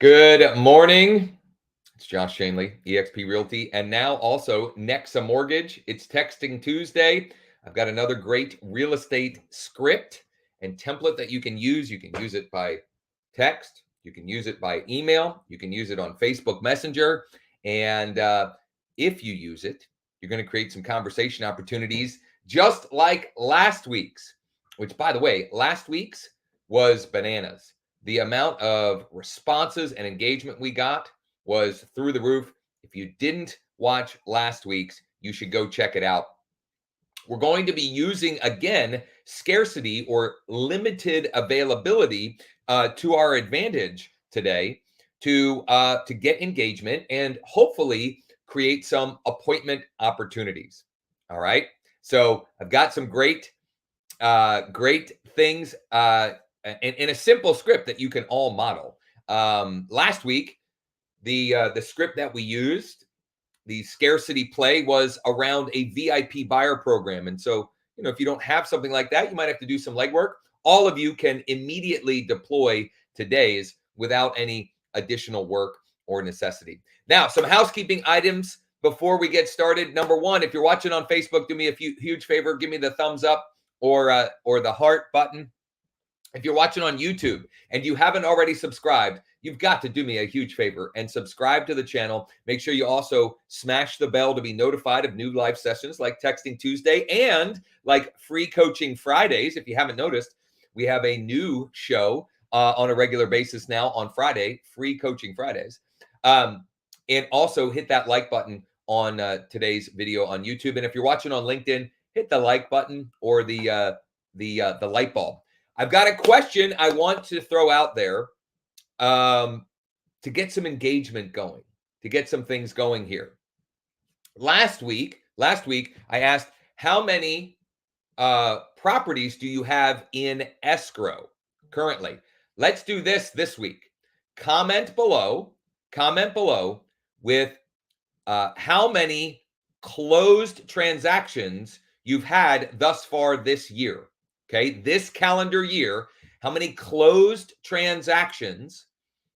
Good morning. It's Josh Schoenly, eXp Realty, and now also Nexa Mortgage. It's Texting Tuesday. I've got another great real estate script and template that you can use. You can use it by text. You can use it by email. You can use it on Facebook Messenger. And if you use it, you're going to create some conversation opportunities just like last week's, which, by the way, last week's was bananas. The amount of responses and engagement we got was through the roof. If you didn't watch last week's, you should go check it out. We're going to be using, again, scarcity or limited availability to our advantage today to get engagement and hopefully create some appointment opportunities. All right. So I've got some great things in a simple script that you can all model. Last week, the script that we used, the scarcity play, was around a VIP buyer program. And so, if you don't have something like that, you might have to do some legwork. All of you can immediately deploy today's without any additional work or necessity. Now, some housekeeping items before we get started. Number one, if you're watching on Facebook, do me a huge favor. Give me the thumbs up or the heart button. If you're watching on YouTube and you haven't already subscribed, you've got to do me a huge favor and subscribe to the channel. Make sure you also smash the bell to be notified of new live sessions like Texting Tuesday and like Free Coaching Fridays. If you haven't noticed, we have a new show on a regular basis now on Friday, Free Coaching Fridays. And also hit that like button on today's video on YouTube. And if you're watching on LinkedIn, hit the like button or the light bulb. I've got a question I want to throw out there to get some engagement going, to get some things going here. Last week, I asked, how many properties do you have in escrow currently? Let's do this week. Comment below with how many closed transactions you've had thus far this year. Okay, this calendar year, how many closed transactions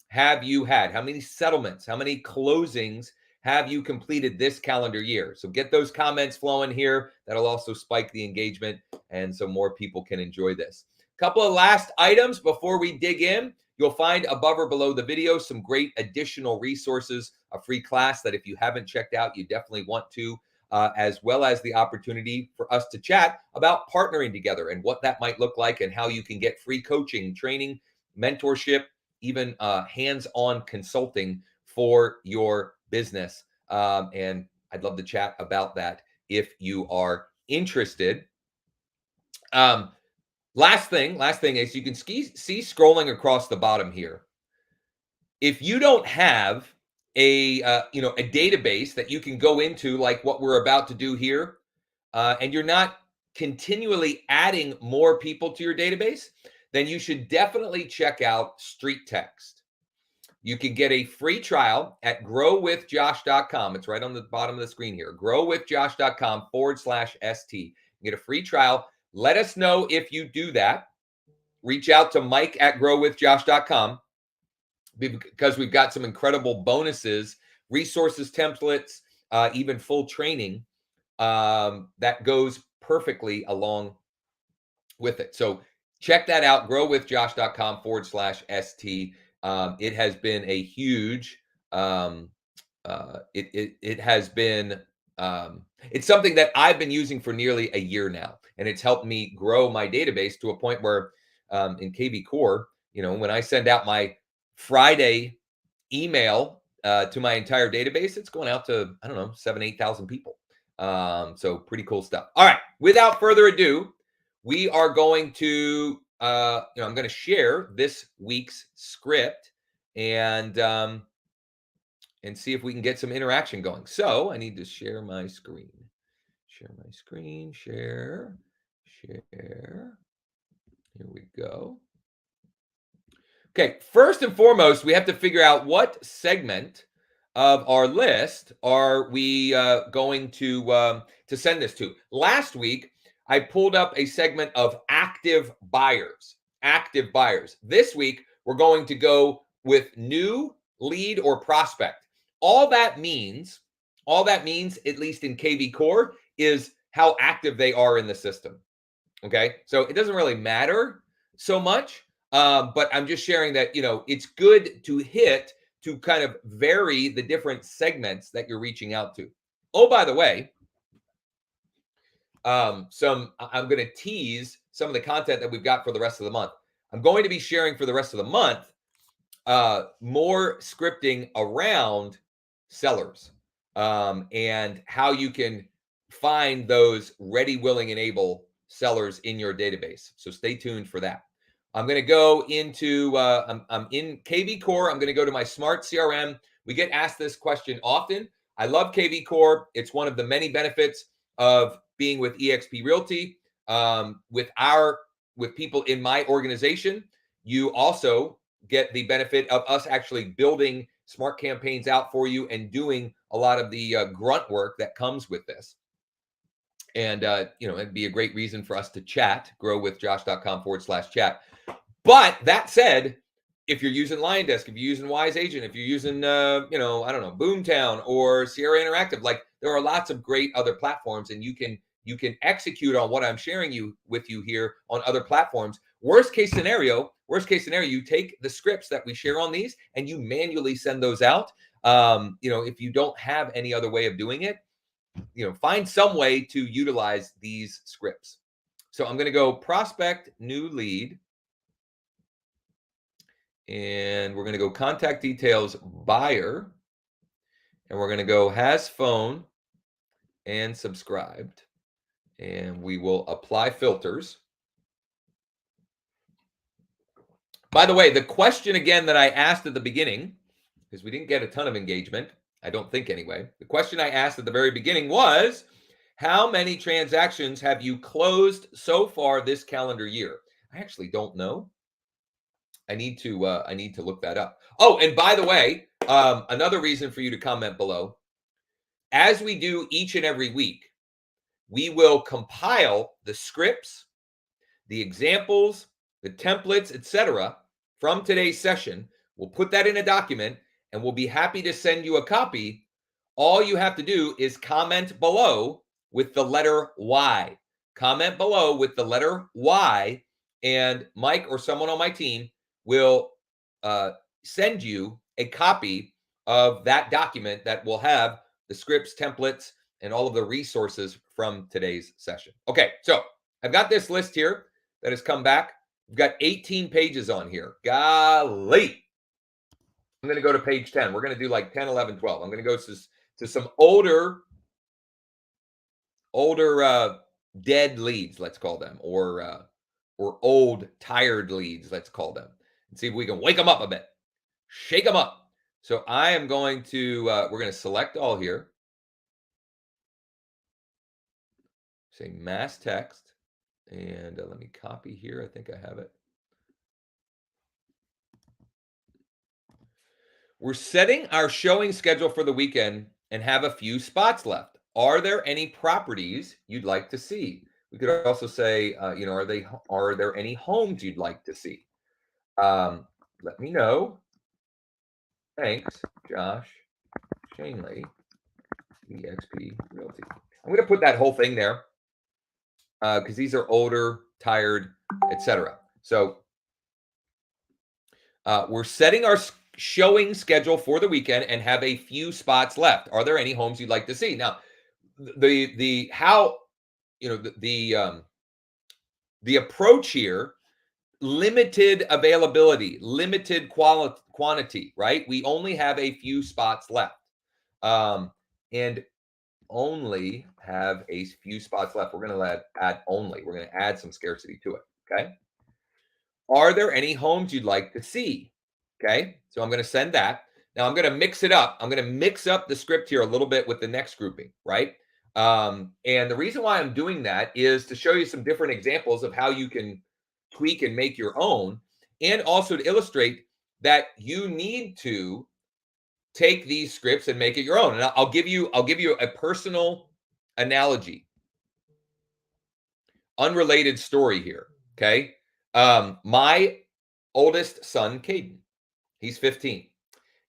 have you had? How many settlements, how many closings have you completed this calendar year? So get those comments flowing here. That'll also spike the engagement and so more people can enjoy this. Couple of last items before we dig in. You'll find above or below the video some great additional resources, a free class that if you haven't checked out, you definitely want to. As well as the opportunity for us to chat about partnering together and what that might look like and how you can get free coaching, training, mentorship, even hands-on consulting for your business. And I'd love to chat about that if you are interested. Last thing is you can see scrolling across the bottom here. If you don't have a database that you can go into like what we're about to do here, and you're not continually adding more people to your database, then you should definitely check out Street Text. You can get a free trial at growwithjosh.com. It's right on the bottom of the screen here. growwithjosh.com/ST. Get a free trial. Let us know if you do that. Reach out to Mike at growwithjosh.com. because we've got some incredible bonuses, resources, templates, even full training that goes perfectly along with it. So check that out, growwithjosh.com/ST. It has been a huge, it has been, it's something that I've been using for nearly a year now, and it's helped me grow my database to a point where in KV Core, when I send out my Friday email to my entire database, it's going out to, 7,000-8,000 people. So pretty cool stuff. All right, without further ado, we are going to, I'm going to share this week's script and see if we can get some interaction going. So I need to share my screen. Share. Here we go. Okay, first and foremost, we have to figure out what segment of our list are we going to send this to. Last week, I pulled up a segment of active buyers. This week, we're going to go with new lead, or prospect. All that means, at least in KV Core, is how active they are in the system. Okay, so it doesn't really matter so much, but I'm just sharing that it's good to hit to kind of vary the different segments that you're reaching out to. Oh, by the way, I'm going to tease some of the content that we've got for the rest of the month. I'm going to be sharing for the rest of the month more scripting around sellers and how you can find those ready, willing, and able sellers in your database. So stay tuned for that. I'm going to go into, I'm in KV Core. I'm going to go to my Smart CRM. We get asked this question often. I love KV Core. It's one of the many benefits of being with eXp Realty. With people in my organization, you also get the benefit of us actually building smart campaigns out for you and doing a lot of the grunt work that comes with this. And, it'd be a great reason for us to chat, grow with josh.com/chat. But that said, if you're using LionDesk, if you're using Wise Agent, if you're using, I don't know, Boomtown or Sierra Interactive, like there are lots of great other platforms, and you can execute on what I'm sharing with you here on other platforms. Worst case scenario, you take the scripts that we share on these and you manually send those out. If you don't have any other way of doing it, find some way to utilize these scripts. So I'm going to go prospect, new lead. And we're going to go contact details, buyer. And we're going to go has phone and subscribed. And we will apply filters. By the way, the question again that I asked at the beginning, because we didn't get a ton of engagement, I don't think anyway. The question I asked at the very beginning was, how many transactions have you closed so far this calendar year? I actually don't know. I need to look that up. Oh, and by the way, another reason for you to comment below. As we do each and every week, we will compile the scripts, the examples, the templates, etc. from today's session. We'll put that in a document and we'll be happy to send you a copy. All you have to do is comment below with the letter Y. Comment below with the letter Y, and Mike or someone on my team will send you a copy of that document that will have the scripts, templates, and all of the resources from today's session. Okay, so I've got this list here that has come back. We've got 18 pages on here. Golly. I'm going to go to page 10. We're going to do like 10, 11, 12. I'm going to go to some older dead leads, let's call them, or old tired leads, let's call them, and see if we can wake them up a bit, shake them up. So I am going to, we're going to select all here. Say mass text, and let me copy here. I think I have it. We're setting our showing schedule for the weekend and have a few spots left. Are there any properties you'd like to see? We could also say, are there any homes you'd like to see? Let me know. Thanks, Josh Schoenly, eXp Realty. I'm going to put that whole thing there because these are older, tired, etc. So we're setting our showing schedule for the weekend and have a few spots left. Are there any homes you'd like to see? Now, the approach here, limited availability, limited quantity, right? We only have a few spots left, and only have a few spots left. We're going to add only. We're going to add some scarcity to it. Okay. Are there any homes you'd like to see? Okay. So I'm going to send that. Now I'm going to mix it up. I'm going to mix up the script here a little bit with the next grouping, right? And the reason why I'm doing that is to show you some different examples of how you can tweak and make your own, and also to illustrate that you need to take these scripts and make it your own. And I'll give you a personal analogy, unrelated story here. Okay. My oldest son, Caden, he's 15.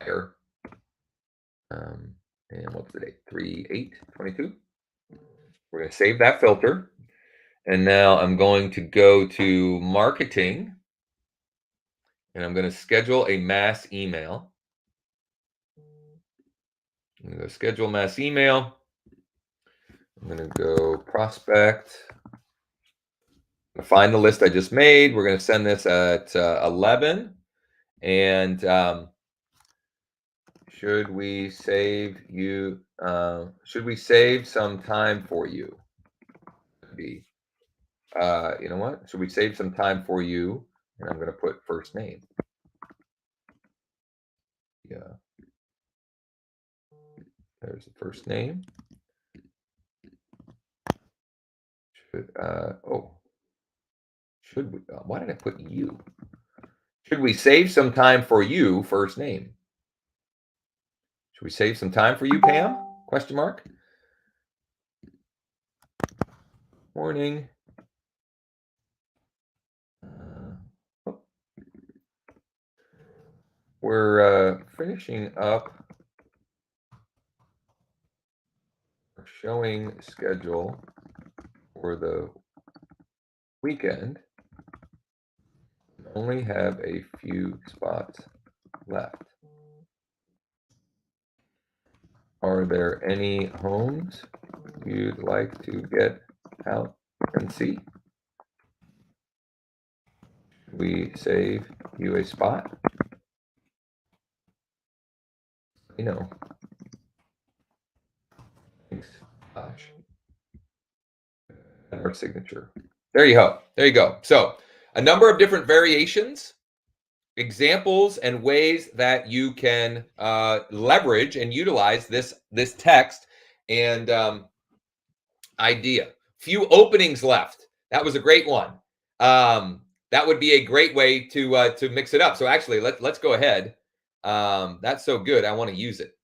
higher. And what's the date? 3/8/22. We're going to save that filter. And now I'm going to go to marketing, and I'm going to schedule a mass email. I'm going to go schedule mass email. I'm going to go prospect. I'm going to find the list I just made. We're going to send this at 11. And should we save you? Should we save some time for you? Be, you know what? Should we save some time for you? And I'm going to put first name. Yeah. There's the first name. Should we? Why did I put you? Should we save some time for you? First name. Should we save some time for you, Pam? Question mark. Morning. We're finishing up our showing schedule for the weekend. We only have a few spots left. Are there any homes you'd like to get out and see? Should we save you a spot? You know. Thanks, Josh. Our signature. There you go. There you go. So a number of different variations, examples, and ways that you can leverage and utilize this text and idea. Few openings left. That was a great one. That would be a great way to mix it up. So actually, let's go ahead. That's so good. I want to use it.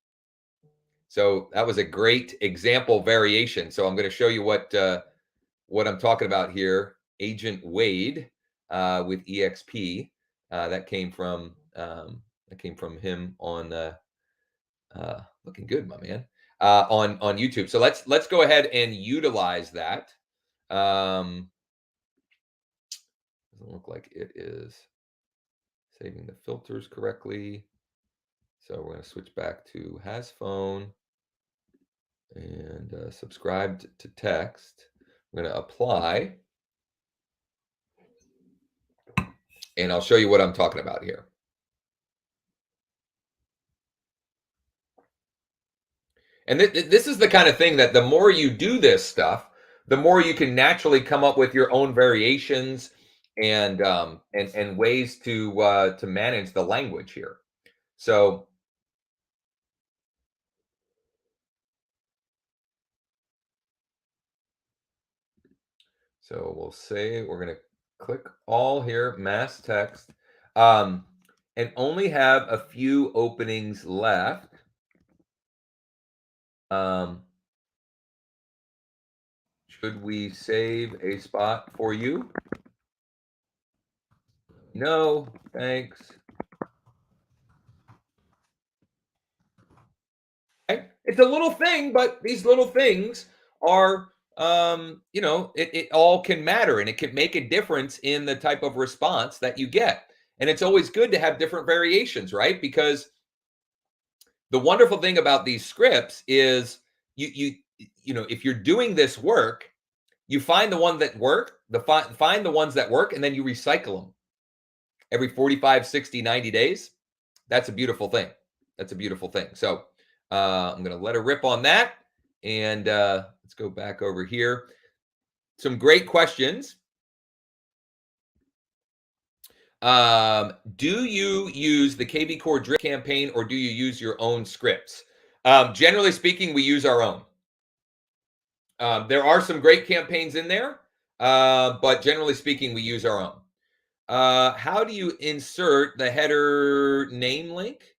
So that was a great example variation. So I'm going to show you what I'm talking about here. Agent Wade with EXP. That came from him on looking good, my man, on YouTube. So let's go ahead and utilize that. Doesn't look like it is saving the filters correctly. So we're going to switch back to has phone and subscribed to text. I'm going to apply. And I'll show you what I'm talking about here. And this is the kind of thing that the more you do this stuff, the more you can naturally come up with your own variations and ways to manage the language here. So we'll say we're going to click all here, mass text, and only have a few openings left. Should we save a spot for you? No, thanks. Okay. It's a little thing, but these little things are, it all can matter and it can make a difference in the type of response that you get. And it's always good to have different variations, right? Because the wonderful thing about these scripts is if you're doing this work, you find the one that work, find the ones that work, and then you recycle them every 45, 60, 90 days. That's a beautiful thing. That's a beautiful thing. So I'm going to let her rip on that. And let's go back over here. Some great questions. Do you use the KV Core drip campaign or do you use your own scripts? Generally speaking, we use our own. There are some great campaigns in there, but generally speaking, we use our own. How do you insert the header name link?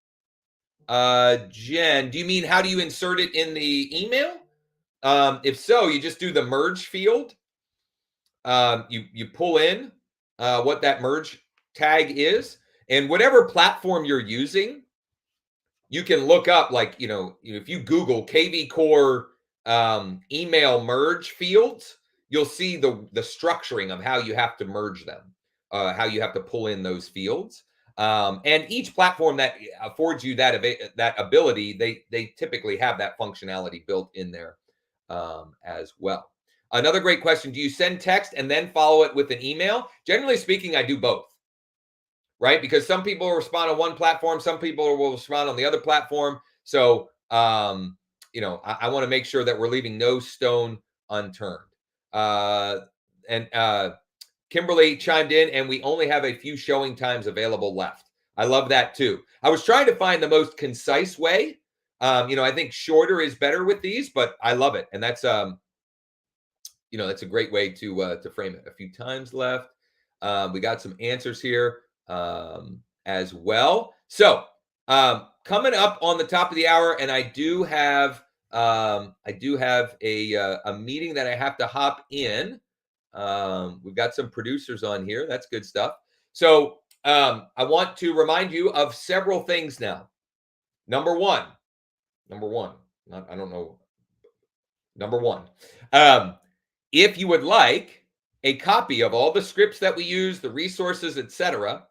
Jen, do you mean how do you insert it in the email? If so, you just do the merge field. You pull in what that merge tag is, and whatever platform you're using, you can look up, like, if you Google KV Core email merge fields, you'll see the structuring of how you have to merge them, how you have to pull in those fields. And each platform that affords you that ability, they typically have that functionality built in there as well. Another great question: do you send text and then follow it with an email? Generally speaking, I do both, right? Because some people will respond on one platform, some people will respond on the other platform. So, I want to make sure that we're leaving no stone unturned. And Kimberly chimed in, and we only have a few showing times available left. I love that too. I was trying to find the most concise way. I think shorter is better with these, but I love it, and that's that's a great way to frame it. A few times left. We got some answers here as well. So coming up on the top of the hour, and I do have a meeting that I have to hop in. We've got some producers on here. That's good stuff. So I want to remind you of several things now. Number one. I don't know. Number one. If you would like a copy of all the scripts that we use, the resources, etc.,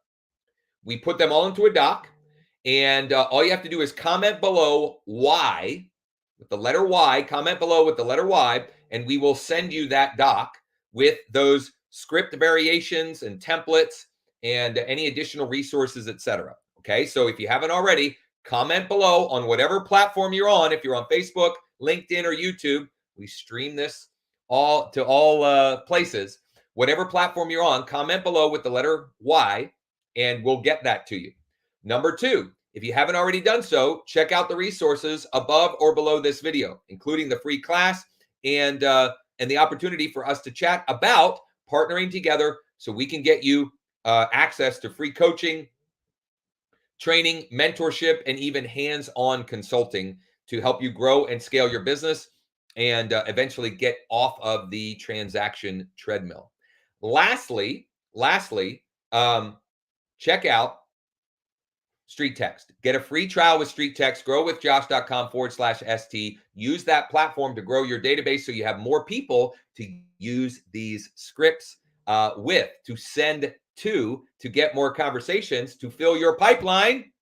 we put them all into a doc, and all you have to do is comment below Y with the letter Y. Comment below with the letter Y, and we will send you that doc with those script variations and templates and any additional resources, etc. Okay, so if you haven't already, comment below on whatever platform you're on. If you're on Facebook, LinkedIn, or YouTube, we stream this all places. Whatever platform you're on, comment below with the letter Y, and we'll get that to you. Number two, if you haven't already done so, check out the resources above or below this video, including the free class and the opportunity for us to chat about partnering together so we can get you access to free coaching, training, mentorship, and even hands-on consulting to help you grow and scale your business and eventually get off of the transaction treadmill. Lastly, check out Street Text. Get a free trial with Street Text. Grow with josh.com/ST. Use that platform to grow your database so you have more people to use these scripts to send to get more conversations, to fill your pipeline.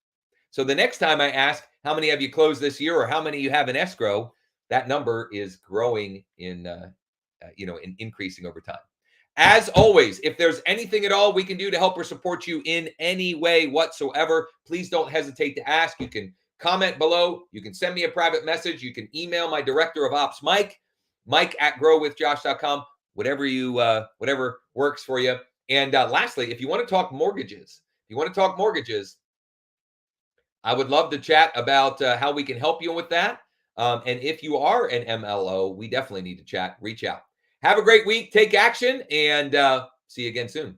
So the next time I ask, how many have you closed this year, or how many you have in escrow, that number is growing in increasing over time. As always, if there's anything at all we can do to help or support you in any way whatsoever, please don't hesitate to ask. You can comment below. You can send me a private message. You can email my director of ops, Mike at growwithjosh.com, whatever works for you. And lastly, if you want to talk mortgages, I would love to chat about how we can help you with that. And if you are an MLO, we definitely need to chat. Reach out. Have a great week. Take action, and see you again soon.